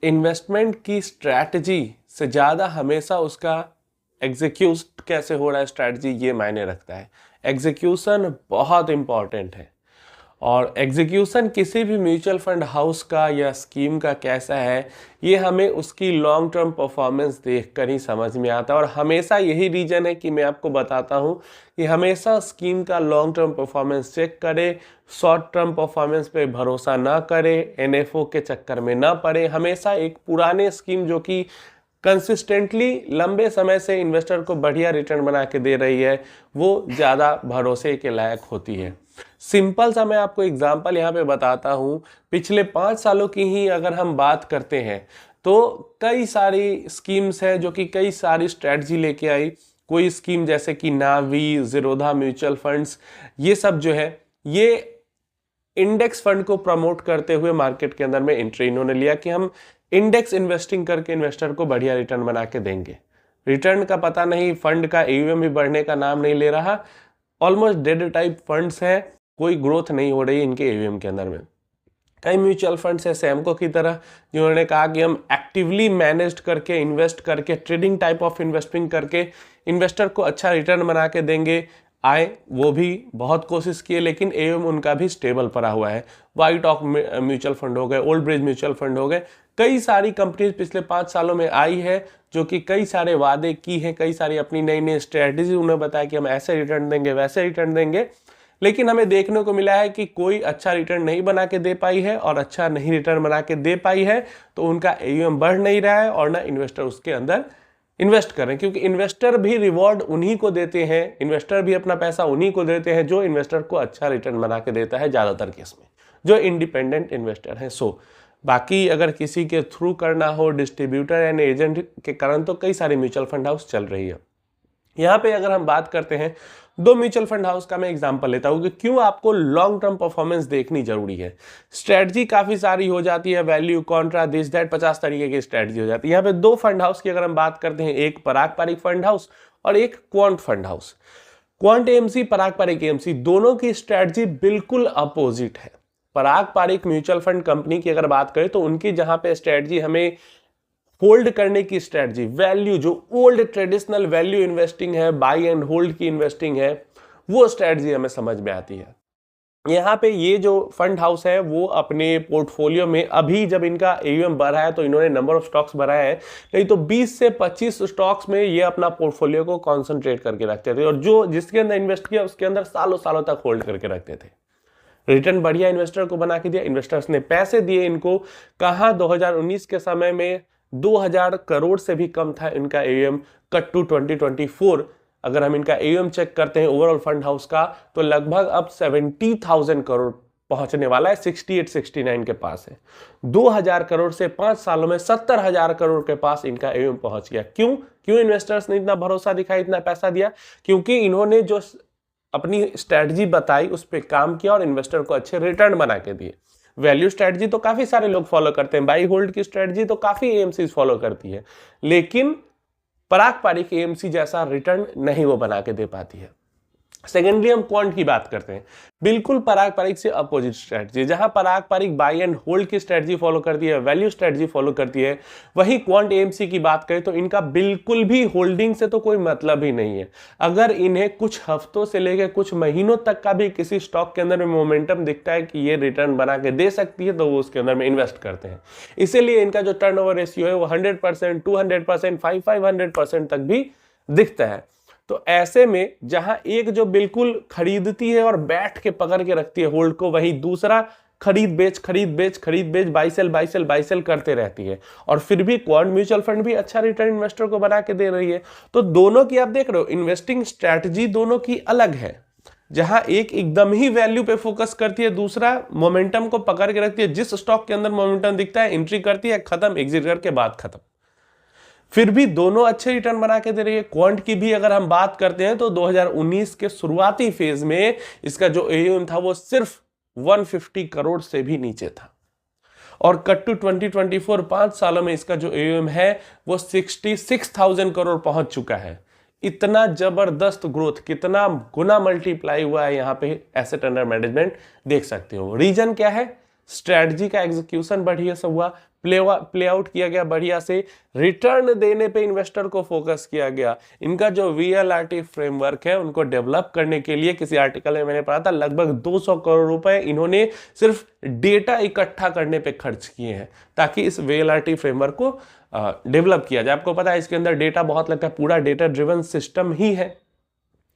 Investment की strategy से ज़्यादा हमेशा उसका एग्जीक्यूट कैसे हो रहा है स्ट्रैटेजी ये मायने रखता है। एग्जीक्यूशन बहुत इंपॉर्टेंट है और एग्जीक्यूशन किसी भी म्यूचुअल फंड हाउस का या स्कीम का कैसा है ये हमें उसकी लॉन्ग टर्म परफॉर्मेंस देखकर ही समझ में आता है। और हमेशा यही रीज़न है कि मैं आपको बताता हूँ कि हमेशा स्कीम का लॉन्ग टर्म परफॉर्मेंस चेक करें, शॉर्ट टर्म परफॉर्मेंस पे भरोसा ना करें, एनएफओ के चक्कर में ना पड़े। हमेशा एक पुराने स्कीम जो कि कंसिस्टेंटली लंबे समय से इन्वेस्टर को बढ़िया रिटर्न बना के दे रही है वो ज़्यादा भरोसे के लायक होती है। सिंपल सा मैं आपको एग्जांपल यहाँ पे बताता हूँ। पिछले 5 सालों की ही अगर हम बात करते हैं तो कई सारी स्कीम्स हैं जो कि कई सारी स्ट्रेटजी लेके आई। कोई स्कीम जैसे कि नावी, ज़ीरोधा म्यूचुअल फंड्स, ये सब जो है ये इंडेक्स फंड को प्रमोट करते हुए मार्केट के अंदर में एंट्री इन्होंने लिया कि हम इंडेक्स इन्वेस्टिंग करके इन्वेस्टर को बढ़िया रिटर्न बना के देंगे। रिटर्न का पता नहीं, फंड का एयूएम भी बढ़ने का नाम नहीं ले रहा, ऑलमोस्ट डेड टाइप फंड्स हैं, कोई ग्रोथ नहीं हो रही इनके एयूएम के अंदर में। कई म्यूचुअल फंड्स है सैमको की तरह जिन्होंने कहा कि हम एक्टिवली मैनेज्ड करके इन्वेस्ट करके ट्रेडिंग टाइप ऑफ इन्वेस्टिंग करके इन्वेस्टर को अच्छा रिटर्न बना के देंगे। आए वो भी बहुत कोशिश किए लेकिन एयूएम उनका भी स्टेबल पड़ा हुआ है। वाइट ऑक म्यूचुअल फंड हो गए, ओल्ड ब्रिज म्यूचुअल फंड हो गए, कई सारी कंपनीज पिछले 5 सालों में आई है जो कि कई सारे वादे की हैं, कई सारी अपनी नई नई स्ट्रेटजी उन्हें बताया कि हम ऐसे रिटर्न देंगे वैसे रिटर्न देंगे, लेकिन हमें देखने को मिला है कि कोई अच्छा रिटर्न नहीं बना के दे पाई है। और अच्छा नहीं रिटर्न बना के दे पाई है तो उनका एयूएम बढ़ नहीं रहा है और ना इन्वेस्टर उसके अंदर इन्वेस्ट करें, क्योंकि इन्वेस्टर भी रिवॉर्ड उन्हीं को देते हैं, इन्वेस्टर भी अपना पैसा उन्हीं को देते हैं जो इन्वेस्टर को अच्छा रिटर्न बना के देता है ज़्यादातर केस में, जो इंडिपेंडेंट इन्वेस्टर है। बाकी अगर किसी के थ्रू करना हो, डिस्ट्रीब्यूटर एंड एजेंट के कारण, तो कई सारे म्यूचुअल फंड हाउस चल रही है। यहाँ पे अगर हम बात करते हैं 2 म्यूचुअल फंड हाउस का मैं एग्जांपल लेता हूँ कि क्यों आपको लॉन्ग टर्म परफॉर्मेंस देखनी जरूरी है। स्ट्रेटजी काफी सारी हो जाती है, वैल्यू, कॉन्ट्रा, दिस दैट, 50 तरीके की स्ट्रेटजी हो जाती है। यहाँ पे 2 फंड हाउस की अगर हम बात करते हैं, एक पराग पारिक फंड हाउस और एक quant fund house. Quant AMC, Parag Parikh AMC, दोनों की स्ट्रेटजी बिल्कुल अपोजिट है। Parag Parikh mutual fund company की अगर बात करें तो उनकी जहां पे स्ट्रेटजी हमें होल्ड करने की स्ट्रेटजी, वैल्यू, जो ओल्ड ट्रेडिशनल वैल्यू इन्वेस्टिंग है, बाई एंड होल्ड की इन्वेस्टिंग है, वो स्ट्रेटजी हमें समझ में आती है। यहाँ पे ये जो फंड हाउस है वो अपने पोर्टफोलियो में अभी जब इनका एयूएम बढ़ा है तो इन्होंने नंबर ऑफ स्टॉक्स बढ़ाया है, नहीं तो 20 से 25 स्टॉक्स में ये अपना पोर्टफोलियो को कॉन्सेंट्रेट करके रखते थे और जो जिसके अंदर इन्वेस्ट किया उसके अंदर सालों सालों तक होल्ड करके रखते थे। रिटर्न बढ़िया इन्वेस्टर को बना के दिया, इन्वेस्टर्स ने पैसे दिए इनको। कहाँ 2019 के समय में 2000 करोड़ से भी कम था इनका एयूएम। कट टू 2024 अगर हम इनका एयूएम चेक करते हैं ओवरऑल फंड हाउस का तो लगभग अब 70,000 करोड़ पहुंचने वाला है, 68-69 के पास है। 2000 करोड़ से 5 सालों में 70,000 करोड़ के पास इनका एयूएम पहुंच गया। क्यों इन्वेस्टर्स ने इतना भरोसा दिखाया, इतना पैसा दिया? क्योंकि इन्होंने जो अपनी स्ट्रेटजी बताई उस पर काम किया और इन्वेस्टर को अच्छे रिटर्न बना के दिए। वैल्यू स्ट्रेटजी तो काफी सारे लोग फॉलो करते हैं, बाई होल्ड की स्ट्रेटजी तो काफी एएमसी फॉलो करती है, लेकिन पराग पारिक एएमसी जैसा रिटर्न नहीं वो बना के दे पाती है। सेकेंडली हम क्वांट की बात करते हैं, बिल्कुल पराग पारिक से अपोजिट स्ट्रेटजी। जहां पराग पारिक बाई एंड होल्ड की स्ट्रेटजी फॉलो करती है, वैल्यू स्ट्रेटजी फॉलो करती है, वहीं क्वांट एएमसी की बात करें तो इनका बिल्कुल भी होल्डिंग से तो कोई मतलब ही नहीं है। अगर इन्हें कुछ हफ्तों से लेकर कुछ महीनों तक का भी किसी स्टॉक के अंदर में मोमेंटम दिखता है कि ये रिटर्न बना के दे सकती है तो वो उसके अंदर में इन्वेस्ट करते हैं। इसीलिए इनका जो टर्नओवर रेशियो है वो 100%, 200%, 500% तक भी दिखता है। तो ऐसे में जहां एक जो बिल्कुल खरीदती है और बैठ के पकड़ के रखती है होल्ड को, वहीं दूसरा खरीद बेच बाई सेल करते रहती है, और फिर भी क्वांट म्यूचुअल फंड भी अच्छा रिटर्न इन्वेस्टर को बना के दे रही है। तो दोनों की आप देख रहे हो इन्वेस्टिंग स्ट्रैटेजी दोनों की अलग है। जहां एक एकदम ही वैल्यू पे फोकस करती है, दूसरा मोमेंटम को पकड़ के रखती है। जिस स्टॉक के अंदर मोमेंटम दिखता है एंट्री करती है, खत्म, एग्जिट करके बाद खत्म। फिर भी दोनों अच्छे रिटर्न बना के दे रही है। क्वांट की भी अगर हम बात करते हैं तो 2019 के शुरुआती फेज में इसका जो एयूएम था वो सिर्फ 150 करोड़ से भी नीचे था, और कट टू 2024 5 सालों में इसका जो एयूएम है वो 66,000 करोड़ पहुंच चुका है। इतना जबरदस्त ग्रोथ, कितना गुना मल्टीप्लाई हुआ है यहाँ पे एसेट अंडर मैनेजमेंट, देख सकते हो। रीजन क्या है? स्ट्रेटजी का एग्जीक्यूशन बढ़िया से हुआ, प्ले आउट किया गया बढ़िया से, रिटर्न देने पे इन्वेस्टर को फोकस किया गया। इनका जो VLRT फ्रेमवर्क है उनको डेवलप करने के लिए किसी आर्टिकल में मैंने पढ़ा था लगभग 200 करोड़ रुपए इन्होंने सिर्फ डेटा इकट्ठा करने पे खर्च किए हैं ताकि इस VLRT फ्रेमवर्क को डेवलप किया जाए। आपको पता है इसके अंदर डेटा बहुत लगता है, पूरा डेटा ड्रिवन सिस्टम ही है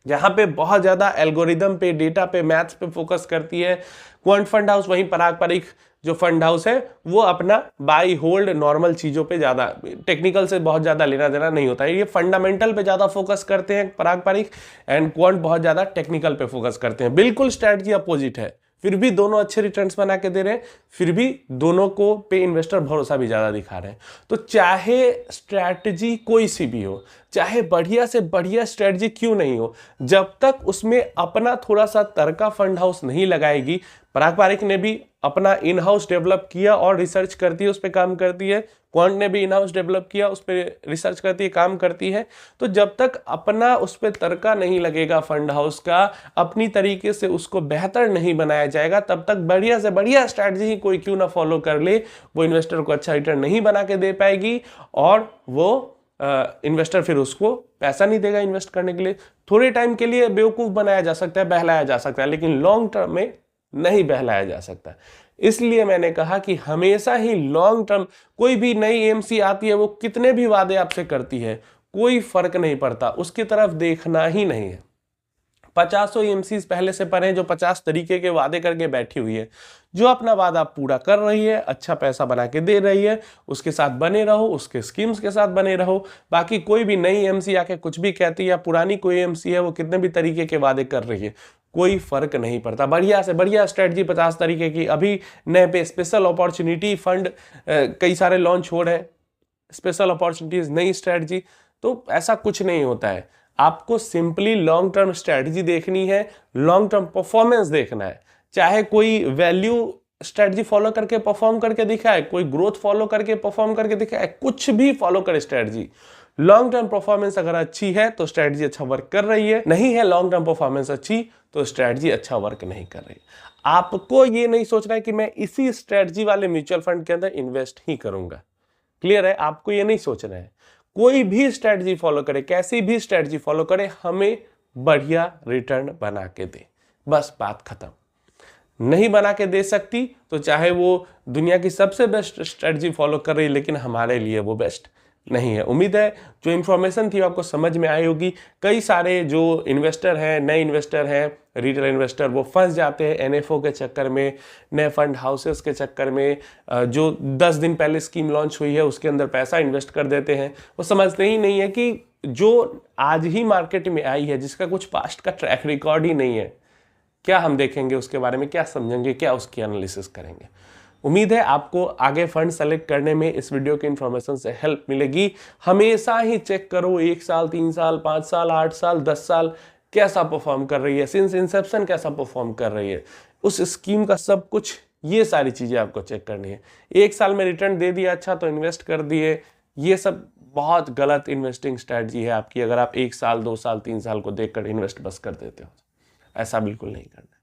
जहां पे बहुत ज्यादा एल्गोरिदम पे, डेटा पे, मैथ्स पे फोकस करती है। क्वांट फंड हाउस वहीं पारंपरिक जो फंड हाउस है वो अपना बाई होल्ड नॉर्मल चीजों पे ज्यादा, टेक्निकल से बहुत ज्यादा लेना देना नहीं होता है। ये फंडामेंटल पे ज्यादा फोकस करते हैं पारंपरिक, एंड क्वांट बहुत ज्यादा टेक्निकल पे फोकस करते हैं। बिल्कुल स्ट्रैटेजी अपोजिट है, फिर भी दोनों अच्छे रिटर्न्स बना के दे रहे हैं, फिर भी दोनों को पे इन्वेस्टर भरोसा भी ज्यादा दिखा रहे हैं। तो चाहे स्ट्रैटेजी कोई सी भी हो, चाहे बढ़िया से बढ़िया स्ट्रैटेजी क्यों नहीं हो, जब तक उसमें अपना थोड़ा सा तर्का फंड हाउस नहीं लगाएगी, पारंपरिक ने भी अपना इन हाउस डेवलप किया और रिसर्च करती है, उस पर काम करती है, क्वांट ने भी इन हाउस डेवलप किया, उस पर रिसर्च करती है, काम करती है। तो जब तक अपना उस पर तर्का नहीं लगेगा फंड हाउस का, अपनी तरीके से उसको बेहतर नहीं बनाया जाएगा, तब तक बढ़िया से बढ़िया स्ट्रैटेजी ही कोई क्यों ना फॉलो कर ले, वो इन्वेस्टर को अच्छा रिटर्न नहीं बना के दे पाएगी और वो इन्वेस्टर फिर उसको पैसा नहीं देगा इन्वेस्ट करने के लिए। थोड़े टाइम के लिए बेवकूफ बनाया जा सकता है, बहलाया जा सकता है, लेकिन लॉन्ग टर्म में नहीं बहलाया जा सकता। इसलिए मैंने कहा कि हमेशा ही लॉन्ग टर्म, कोई भी नई एएमसी आती है, वो कितने भी वादे आपसे करती है, कोई फर्क नहीं पड़ता, उसकी तरफ देखना ही नहीं है। 50 एएमसी पहले से पढ़े जो 50 तरीके के वादे करके बैठी हुई है, जो अपना वादा पूरा कर रही है, अच्छा पैसा बना के दे रही है, उसके साथ बने रहो, उसके स्कीम्स के साथ बने रहो। बाकी कोई भी नई एएमसी आके कुछ भी कहती है, या पुरानी कोई एएमसी है वो कितने भी तरीके के वादे कर रही है, कोई फर्क नहीं पड़ता। बढ़िया से बढ़िया स्ट्रेटजी 50 तरीके की, अभी नए पे स्पेशल अपॉर्चुनिटी फंड कई सारे लॉन्च हो रहे हैं, स्पेशल अपॉर्चुनिटीज, नई स्ट्रेटजी। तो ऐसा कुछ नहीं होता है, आपको सिंपली लॉन्ग टर्म स्ट्रेटजी देखनी है, लॉन्ग टर्म परफॉर्मेंस देखना है। चाहे कोई वैल्यू स्ट्रेटजी फॉलो करके परफॉर्म करके दिखाए, कोई ग्रोथ फॉलो करके परफॉर्म करके दिखाए, कुछ भी फॉलो करे स्ट्रेटजी, लॉन्ग टर्म परफॉर्मेंस अगर अच्छी है तो स्ट्रेटजी अच्छा वर्क कर रही है, नहीं है लॉन्ग टर्म परफॉर्मेंस अच्छी तो स्ट्रेटजी अच्छा वर्क नहीं कर रही। आपको ये नहीं सोचना है कि मैं इसी स्ट्रेटजी वाले म्यूचुअल फंड के अंदर इन्वेस्ट ही करूंगा। क्लियर है? आपको ये नहीं सोचना है। कोई भी स्ट्रेटजी फॉलो करे, कैसी भी स्ट्रेटजी फॉलो करे, हमें बढ़िया रिटर्न बना के दे, बस बात खत्म। नहीं बना के दे सकती तो चाहे वो दुनिया की सबसे बेस्ट स्ट्रेटजी फॉलो कर रही, लेकिन हमारे लिए वो बेस्ट नहीं है। उम्मीद है जो इन्फॉर्मेशन थी आपको समझ में आई होगी। कई सारे जो इन्वेस्टर हैं, नए इन्वेस्टर हैं, रिटेल इन्वेस्टर, वो फंस जाते हैं एनएफओ के चक्कर में, नए फंड हाउसेस के चक्कर में, जो 10 दिन पहले स्कीम लॉन्च हुई है उसके अंदर पैसा इन्वेस्ट कर देते हैं। वो समझते ही नहीं है कि जो आज ही मार्केट में आई है, जिसका कुछ पास्ट का ट्रैक रिकॉर्ड ही नहीं है, क्या हम देखेंगे उसके बारे में, क्या समझेंगे, क्या उसकी एनालिसिस करेंगे। उम्मीद है आपको आगे फंड सेलेक्ट करने में इस वीडियो की इंफॉर्मेशन से हेल्प मिलेगी। हमेशा ही चेक करो 1 साल, 3 साल, 5 साल, 8 साल, 10 साल कैसा परफॉर्म कर रही है, सिंस इंसेप्शन कैसा परफॉर्म कर रही है, उस स्कीम का सब कुछ, ये सारी चीजें आपको चेक करनी है। 1 साल में रिटर्न दे दिया अच्छा तो इन्वेस्ट कर दिए, ये सब बहुत गलत इन्वेस्टिंग स्ट्रैटेजी है आपकी। अगर आप 1 साल, 2 साल, 3 साल को देखकर इन्वेस्ट बस कर देते हो, ऐसा बिल्कुल नहीं करना।